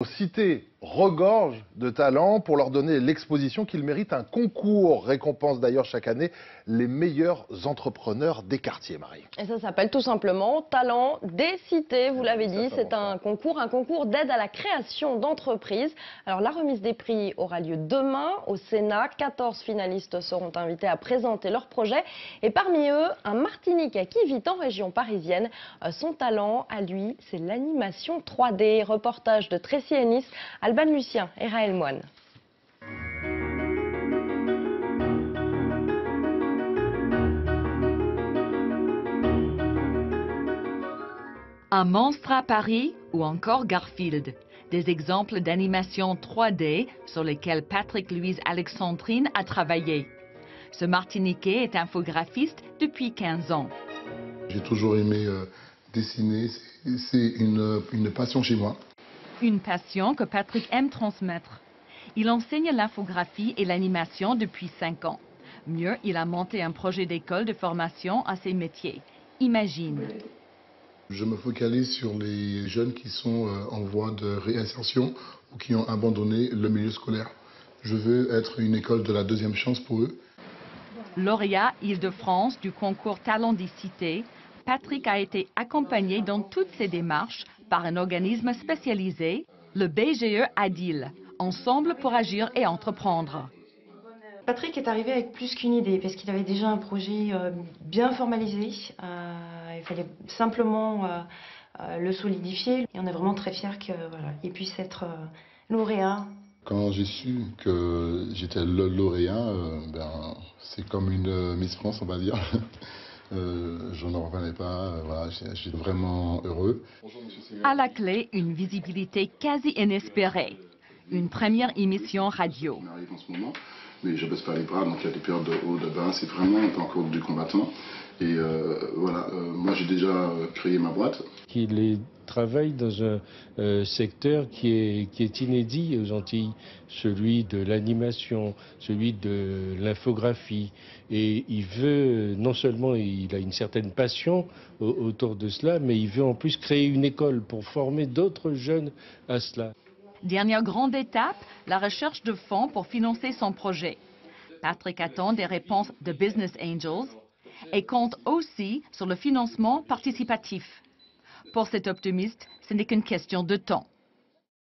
Nos cités regorgent de talents. Pour leur donner l'exposition qu'ils méritent, un concours récompense d'ailleurs chaque année les meilleurs entrepreneurs des quartiers, Marie. Et ça s'appelle tout simplement Talent des cités, vous l'avez dit. C'est un concours d'aide à la création d'entreprises. Alors la remise des prix aura lieu demain au Sénat. 14 finalistes seront invités à présenter leurs projets. Et parmi eux, un Martiniquais qui vit en région parisienne. Son talent, à lui, c'est l'animation 3D. Reportage de Tracy Ennis, Alban Lucien et Raël Moine. Un monstre à Paris ou encore Garfield. Des exemples d'animation 3D sur lesquels Patrick Louise Alexandrine a travaillé. Ce Martiniquais est infographiste depuis 15 ans. J'ai toujours aimé dessiner, c'est une passion chez moi. Une passion que Patrick aime transmettre. Il enseigne l'infographie et l'animation depuis 5 ans. Mieux, il a monté un projet d'école de formation à ces métiers. Imagine. Je me focalise sur les jeunes qui sont en voie de réinsertion ou qui ont abandonné le milieu scolaire. Je veux être une école de la deuxième chance pour eux. Lauréat Île-de-France du concours Talent des cités, Patrick a été accompagné dans toutes ses démarches par un organisme spécialisé, le BGE Adil, Ensemble pour agir et entreprendre. Patrick est arrivé avec plus qu'une idée, parce qu'il avait déjà un projet bien formalisé. Il fallait simplement le solidifier. Et on est vraiment très fiers qu'il puisse être lauréat. Quand j'ai su que j'étais le lauréat, c'est comme une Miss France, on va dire. Je n'en revenais pas, voilà, j'étais vraiment heureux. À la clé, une visibilité quasi inespérée. Une première émission radio. On arrive en ce moment, mais je baisse pas les bras, donc il y a des périodes de haut, de bas, c'est vraiment un parcours du combattant. Et moi j'ai déjà créé ma boîte. Il travaille dans un secteur qui est inédit aux Antilles, celui de l'animation, celui de l'infographie. Et il veut, non seulement il a une certaine passion autour de cela, mais il veut en plus créer une école pour former d'autres jeunes à cela. Dernière grande étape, la recherche de fonds pour financer son projet. Patrick attend des réponses de Business Angels et compte aussi sur le financement participatif. Pour cet optimiste, ce n'est qu'une question de temps.